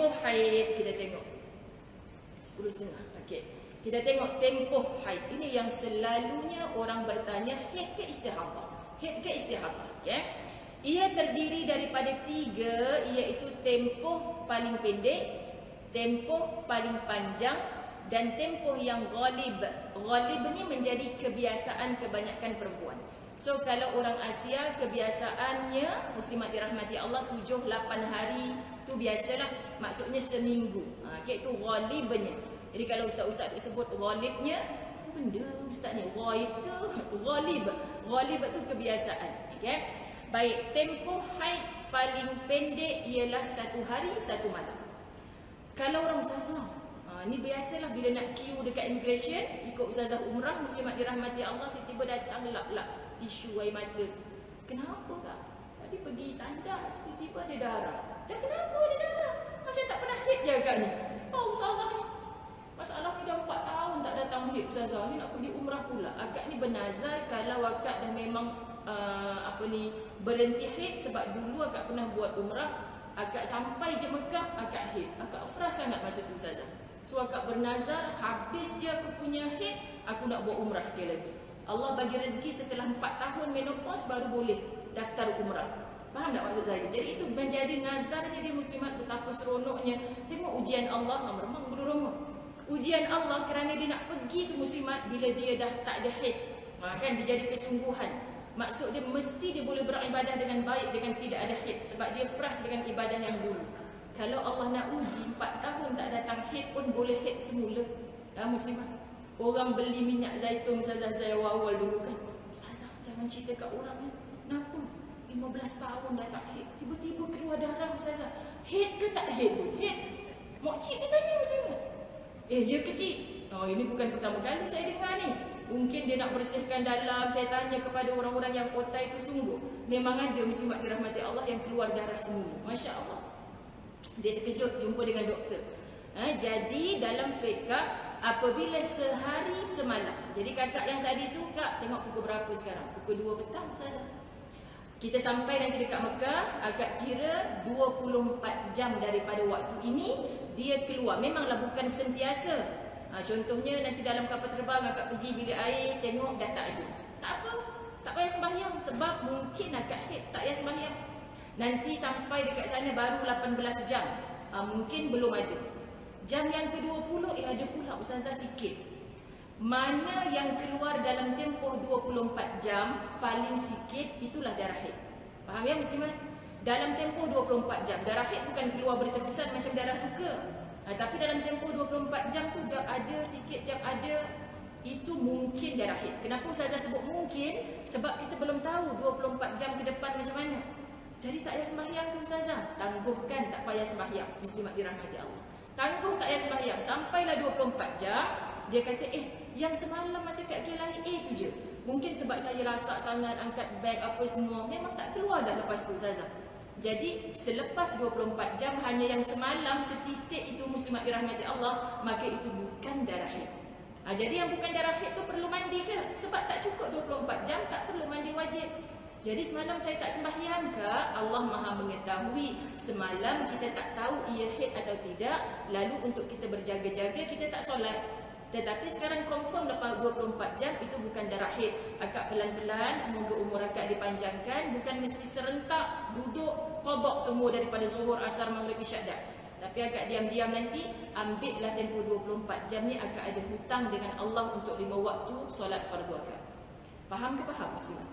tempoh haid kita tengok 10.30. Okey. Kita tengok tempoh haid. Ini yang selalunya orang bertanya, haid ke istihadah? Haid ke istihadah? Okey. Ia terdiri daripada 3, iaitu tempoh paling pendek, tempoh paling panjang dan tempoh yang ghalib. Ghalib ni menjadi kebiasaan kebanyakan perempuan. So kalau orang Asia kebiasaannya, muslimat dirahmati Allah, 7-8 hari tu biasalah, maksudnya seminggu. Okay, itu ghalibnya. Jadi kalau ustaz-ustaz sebut ghalibnya, apa benda ustaz ni? Ghaib ke? Ghalib. Ghalib tu kebiasaan. Okay. Baik, tempoh haid paling pendek ialah 1 hari 1 malam. Kalau orang ustazah, ni biasalah bila nak queue dekat immigration, ikut ustazah umrah, muslimat dirahmati Allah, tiba-tiba datang lap-lap tisu air mata. Kenapa kak? Tadi pergi tandas, tiba-tiba ada darah. Dan kenapa ada darah? Macam tak pernah haid je kak ni. Oh ustazah ni, masalah ni dah 4 tahun tak datang haid ustazah, ni nak pergi umrah pula. Akak ni bernazar kalau akak dah memang berhenti haid, sebab dulu akak pernah buat umrah, akak sampai je Mekah, akak haid. Akak frust sangat masa tu ustazah. So akak bernazar, habis je aku punya haid, aku nak buat umrah sekali lagi. Allah bagi rezeki setelah 4 tahun menopause baru boleh daftar umrah. Faham tak maksud saya? Jadi itu menjadi nazarnya dia muslimat, betapa seronoknya. Tengok ujian Allah, memang berumur. Ujian Allah kerana dia nak pergi tu muslimat bila dia dah tak ada haid. Kan dia jadi kesungguhan. Maksud dia mesti dia boleh beribadah dengan baik dengan tidak ada haid, sebab dia frust dengan ibadah yang dulu. Kalau Allah nak uji 4 tahun tak datang haid pun boleh haid semula. Muslimat. Orang beli minyak zaitun ustazah saya awal dulu kan. Ustazah jangan cerita kat orang ni. Kenapa? 15 tahun dah tak haid, tiba-tiba keluar darah ustazah. Haid ke tak haid tu? Haid. Mokcik dia tanya ustazah. Ya kecil. Oh ini bukan pertama kali saya dengar ni. Mungkin dia nak bersihkan dalam. Saya tanya kepada orang-orang yang kota itu, sungguh memang ada muslimat dirahmati Allah yang keluar darah semua. Masya Allah. Dia terkejut jumpa dengan doktor. Jadi dalam fiqh, apabila sehari semalam. Jadi kakak yang tadi tu, kak tengok pukul berapa sekarang? Pukul 2 petang ustazah. Kita sampai nanti dekat Mekah, agak kira 24 jam daripada waktu ini dia keluar. Memanglah bukan sentiasa. Contohnya nanti dalam kapal terbang akak pergi bilik air, tengok dah tak ada. Tak apa, tak payah sembahyang, sebab mungkin akak haid, tak payah sembahyang. Nanti sampai dekat sana baru 18 jam, mungkin belum ada. Jam yang ke-20 ada pula ustazah sikit. Mana yang keluar dalam tempoh 24 jam paling sikit, itulah darah haid. Faham ya muslimat? Dalam tempoh 24 jam, darah haid bukan keluar berterusan macam darah duka. Tapi dalam tempoh 24 jam tu, jam ada sikit, jam ada, itu mungkin darah haid. Kenapa ustazah sebut mungkin? Sebab kita belum tahu 24 jam ke depan macam mana. Jadi tak payah sembahyang ke ustazah? Tangguhkan, tak payah sembahyang. Muslimat dirahmati Allah. Tangguh tak payah sembahyang. Sampailah 24 jam, dia kata, yang semalam masa kat KLIA tu je. Mungkin sebab saya rasak sangat, angkat beg apa semua, memang tak keluar dah lepas tu ustazah. Jadi selepas 24 jam, hanya yang semalam setitik itu muslimat dirahmati Allah, maka itu bukan darah haid. Jadi yang bukan darah haid tu perlu mandi ke? Sebab tak cukup 24 jam, tak perlu mandi wajib. Jadi semalam saya tak sembahyang ke? Allah Maha mengetahui. Semalam kita tak tahu ia haid atau tidak, lalu untuk kita berjaga-jaga kita tak solat. Tetapi sekarang confirm lepas 24 jam itu bukan darah haid. Akak pelan-pelan, semoga umur akak dipanjangkan. Bukan mesti serentak duduk qada semua daripada zuhur, asar, maghrib, isyak dah. Tapi agak diam-diam nanti, ambillah tempoh 24 jam ni, akak ada hutang dengan Allah untuk 5 waktu solat fardu akak. Faham ke faham muslimah?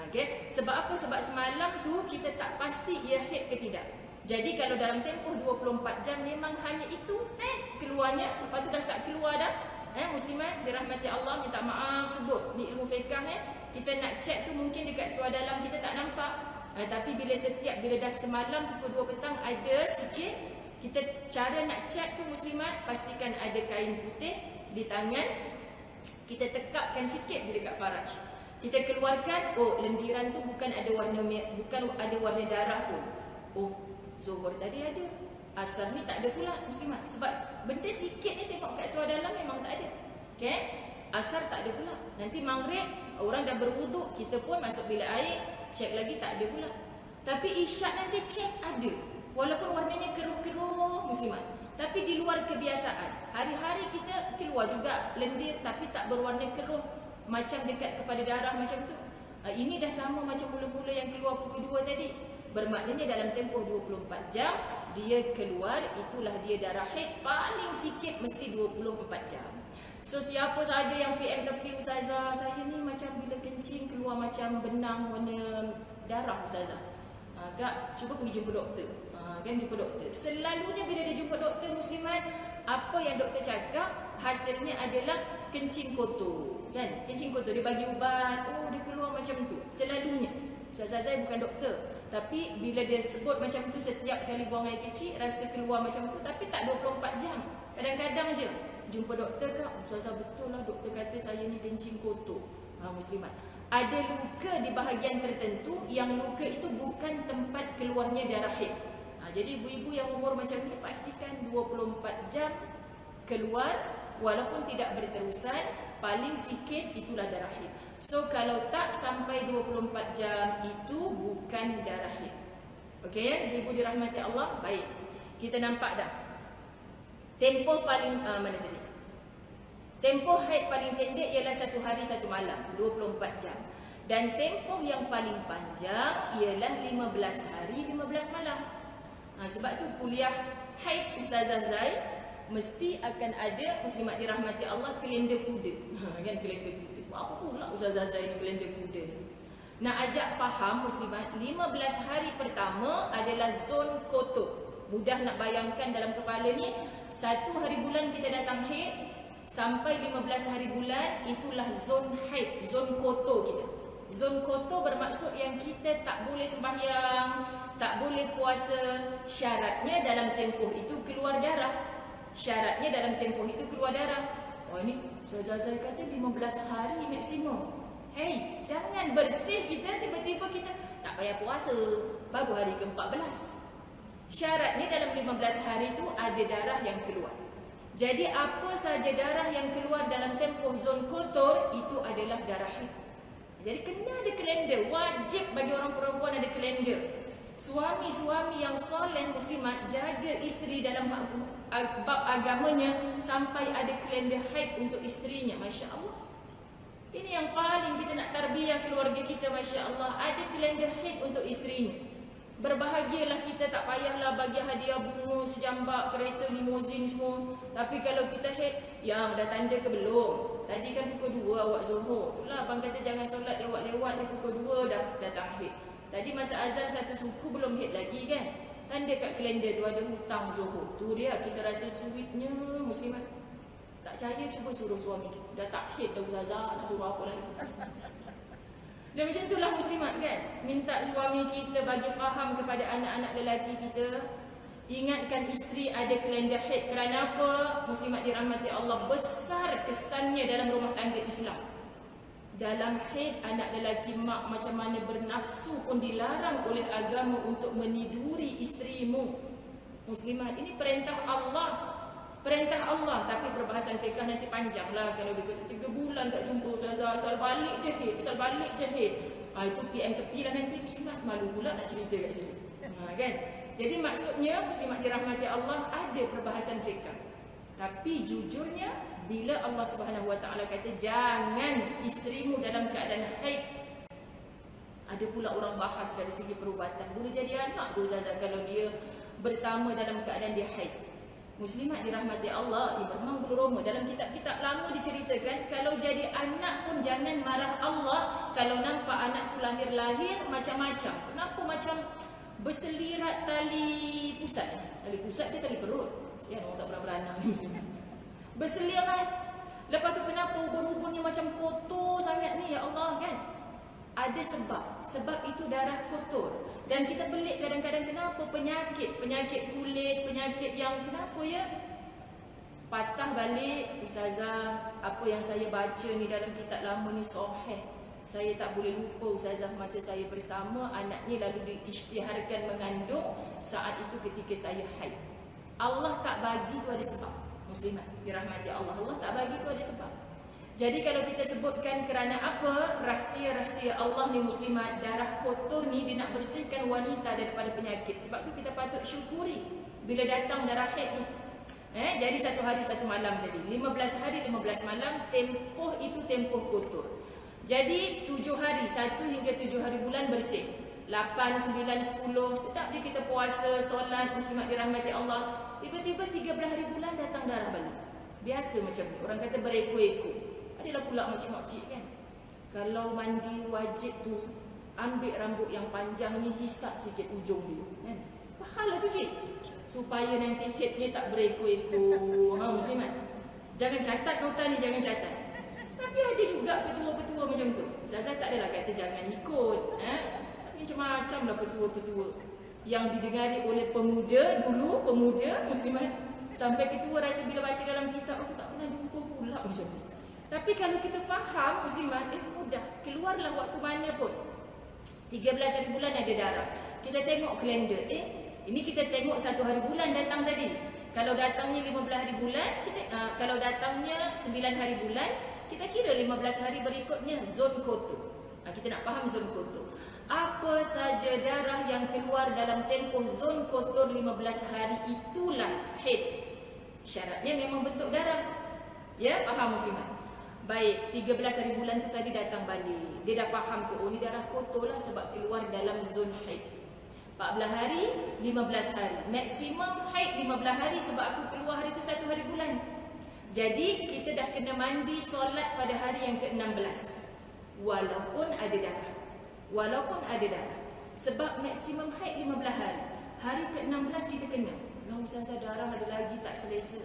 Okay. Sebab apa? Sebab semalam tu kita tak pasti ia haid ke tidak. Jadi kalau dalam tempoh 24 jam memang hanya itu keluarnya, lepas tu dah tak keluar dah. Muslimat dirahmati Allah, minta maaf sebut ni ilmu fiqh. Kita nak check tu mungkin dekat seluar dalam kita tak nampak. Tapi bila dah semalam pukul 2 petang ada sikit, kita cara nak check tu muslimat, pastikan ada kain putih di tangan, kita tekapkan sikit je dekat faraj. Kita keluarkan, lendiran tu bukan ada warna darah pun. Zuhur tadi ada, asar ni tak ada pula muslimat. Sebab benda sikit ni tengok kat seluar dalam memang tak ada. Okay? Asar tak ada pula. Nanti maghrib orang dah berwuduk, kita pun masuk bilik air, cek lagi tak ada pula. Tapi isyak nanti cek ada. Walaupun warnanya keruh-keruh muslimat, tapi di luar kebiasaan. Hari-hari kita keluar juga lendir tapi tak berwarna keruh, macam dekat kepada darah macam tu. Ini dah sama macam mula-mula yang keluar pukul 2 tadi. Bermaknanya dalam tempoh 24 jam dia keluar, itulah dia darah haid. Paling sikit mesti 24 jam. So siapa saja yang PM tepi, ustazah saya ni macam bila kencing keluar macam benang warna darah ustazah, Kak cuba pergi jumpa doktor. Kan jumpa doktor. Selalunya bila dia jumpa doktor muslimat, apa yang doktor cakap hasilnya adalah kencing kotor. Kan? Kencing kotor, dia bagi ubat, oh dia keluar macam tu. Selalunya. Ustazah saya bukan doktor, tapi bila dia sebut macam tu, setiap kali buang air kecil rasa keluar macam tu, tapi tak 24 jam. Kadang-kadang je jumpa doktor, Kak ustazah betul lah doktor kata saya ni kencing kotor. Muslimat, ada luka di bahagian tertentu yang luka itu bukan tempat keluarnya darah haid. Jadi ibu-ibu yang umur macam ni pastikan 24 jam keluar, walaupun tidak berterusan, paling sikit itulah darah haid. So kalau tak sampai 24 jam itu bukan darah haid. Okey ya, ibu dirahmati Allah. Baik, kita nampak dah tempoh paling mana tadi? Tempoh haid paling pendek ialah 1 hari 1 malam, 24 jam. Dan tempoh yang paling panjang ialah 15 hari 15 malam. Sebab tu kuliah haid Ustazah Zai mesti akan ada, muslimat dirahmati Allah, kalender kuda. Kan kalender kuda. Apa pula Ustazah Zai ni kalender kuda? Nak ajak faham muslimat, 15 hari pertama adalah zon kotor. Mudah nak bayangkan dalam kepala ni, 1 hari bulan kita datang haid sampai 15 hari bulan, itulah zon haid, zon kotor kita. Zon kotor bermaksud yang kita tak boleh sembahyang, tak boleh puasa. Syaratnya dalam tempoh itu keluar darah. Syaratnya dalam tempoh itu keluar darah. Oh ini Ustazah Zai kata 15 hari maksimum. Hey, jangan bersih kita tiba-tiba kita tak payah puasa, baru hari ke-14. Syaratnya dalam 15 hari itu ada darah yang keluar. Jadi apa saja darah yang keluar dalam tempoh zon kotor itu adalah darah haid. Jadi kena ada kalender, wajib bagi orang perempuan ada kalender. Suami-suami yang soleh muslimat jaga isteri dalam bab agamanya sampai ada kalender haid untuk isterinya. Masya Allah. Ini yang paling kita nak tarbiyah keluarga kita. Masya Allah, ada kalender haid untuk isterinya. Berbahagialah kita, tak payahlah bagi hadiah bunga, sejambak, kereta, limousin semua. Tapi kalau kita haid, yang dah tanda ke belum? Tadi kan pukul 2 awak zuhur. Itulah abang kata jangan solat lewat-lewat ni, pukul 2 dah datang haid. Tadi masa azan satu suku belum haid lagi kan? Tanda kat kalender tu ada hutang zuhur. Tu dia kita rasa sweetnya muslimat. Tak percaya cuba suruh suami kita. Dah tak haid dah ustazah, nak suruh apa lagi? Dan macam itulah muslimat kan? Minta suami kita bagi faham kepada anak-anak lelaki kita. Ingatkan isteri ada kalender haid. Kerana apa? Muslimat dirahmati Allah, besar kesannya dalam rumah tangga Islam. Dalam haid, anak lelaki mak macam mana bernafsu pun dilarang oleh agama untuk meniduri isterimu. Muslimat, ini perintah Allah. Perintah Allah. Tapi perbahasan fiqah nanti panjang lah. Kalau dia kata 3 bulan tak jumpa ustazah, asal balik je haid, asal balik je haid. Itu PM tepi lah nanti muslimat. Malu pula nak cerita kat sini. Kan? Jadi maksudnya muslimat dirahmati Allah, ada perbahasan fiqah. Tapi jujurnya bila Allah Subhanahu Wa Taala kata jangan isterimu dalam keadaan haid, ada pula orang bahas dari segi perubatan. Boleh jadi anak tu ustazah kalau dia bersama dalam keadaan dia haid. Muslimat dirahmati Allah, memang berumur. Dalam kitab-kitab lama diceritakan kalau jadi anak pun jangan marah Allah kalau nampak anak tu lahir-lahir macam-macam. Kenapa macam berselirat tali pusat? Tali pusat ke tali perut? Sian orang tak pernah beranak. Berselirat. Lepas tu kenapa ubun-ubunnya macam kotor sangat ni, ya Allah kan? Ada sebab. Sebab itu darah kotor. Dan kita pelik kadang-kadang kenapa penyakit kulit, penyakit yang kenapa ya? Patah balik, ustazah, apa yang saya baca ni dalam kitab lama ni sahih. Saya tak boleh lupa ustazah masa saya bersama anaknya lalu diisytiharkan mengandung, saat itu ketika saya haid. Allah tak bagi tu ada sebab. Muslimat dirahmati Allah, Allah tak bagi tu ada sebab. Jadi kalau kita sebutkan kerana apa, rahsia-rahsia Allah ni muslimat, darah kotor ni dia nak bersihkan wanita daripada penyakit. Sebab tu kita patut syukuri bila datang darah haid ni. Jadi 1 hari 1 malam tadi, 15 hari 15 malam, tempoh itu tempoh kotor. Jadi 7 hari, 1 hingga 7 hari bulan bersih. 8, 9, 10, setiap dia kita puasa, solat, muslimat dirahmati Allah. Tiba-tiba 13 hari bulan datang darah balik. Biasa macam ni, orang kata berekor-ekor. Adalah pula makcik-makcik kan, kalau mandi wajib tu ambil rambut yang panjang ni, hisap sikit ujung dia kan. Pahala tu cik, supaya nanti headnya tak berekor-ekor. Muslimat, jangan catat nota ni, jangan catat. Tapi ada juga petua-petua macam tu. Ustazah tak adalah kata jangan ikut, tapi macam-macam lah petua-petua yang didengari oleh pemuda dulu, pemuda muslimat, sampai ketua rasa bila baca dalam kitab, aku tak pernah jumpa pula macam ni. Tapi kalau kita faham muslimat, mudah. Keluarlah waktu mana pun. 13 hari bulan ada darah. Kita tengok kalender. Ini kita tengok 1 hari bulan datang tadi. Kalau datangnya 15 hari bulan, kalau datangnya 9 hari bulan, kita kira 15 hari berikutnya zon kotor. Kita nak faham zon kotor. Apa saja darah yang keluar dalam tempoh zon kotor 15 hari, itulah haid. Syaratnya memang bentuk darah. Ya, faham muslimat? Baik, 13 hari bulan tu tadi datang balik. Dia dah faham tu, ni darah kotor lah sebab keluar dalam zon haid. 14 hari, 15 hari. Maksimum haid 15 hari sebab aku keluar hari tu 1 hari bulan. Jadi, kita dah kena mandi solat pada hari yang ke-16. Walaupun ada darah. Walaupun ada darah. Sebab maksimum haid 15 hari. Hari ke-16 kita kena. Allah Ustazah, darah ada lagi tak selesa.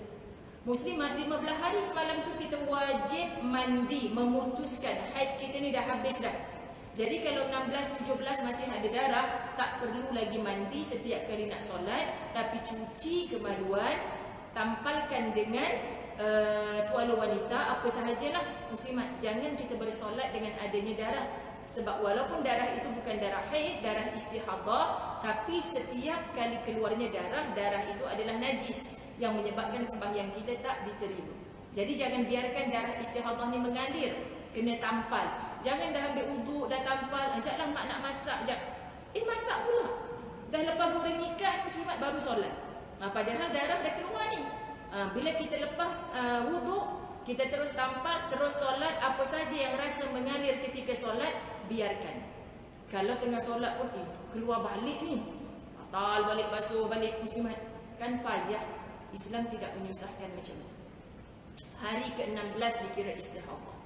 Muslimat, 15 hari semalam tu kita wajib mandi, memutuskan haid kita ni dah habis dah. Jadi kalau 16, 17 masih ada darah, tak perlu lagi mandi setiap kali nak solat, tapi cuci kemaluan, tampalkan dengan tuala wanita, apa sahajalah muslimat. Jangan kita bersolat dengan adanya darah. Sebab walaupun darah itu bukan darah haid, darah istihadah, tapi setiap kali keluarnya darah, darah itu adalah najis yang menyebabkan sembahyang kita tak diterima. Jadi jangan biarkan darah istihadah ni mengalir, kena tampal. Jangan dah ambil wuduk, dah tampal, sekejaplah mak nak masak, sekejap. Masak pula. Dah lepas goreng ikan, muslimat baru solat. Padahal darah dah keluar ni. Bila kita lepas wuduk, kita terus tampal, terus solat, apa saja yang rasa mengalir ketika solat, biarkan. Kalau tengah solat pun, keluar balik ni, batal balik, basuh balik, muslimat, kan payah. Islam tidak menyusahkan macam itu. Hari ke-16 dikira istihadah.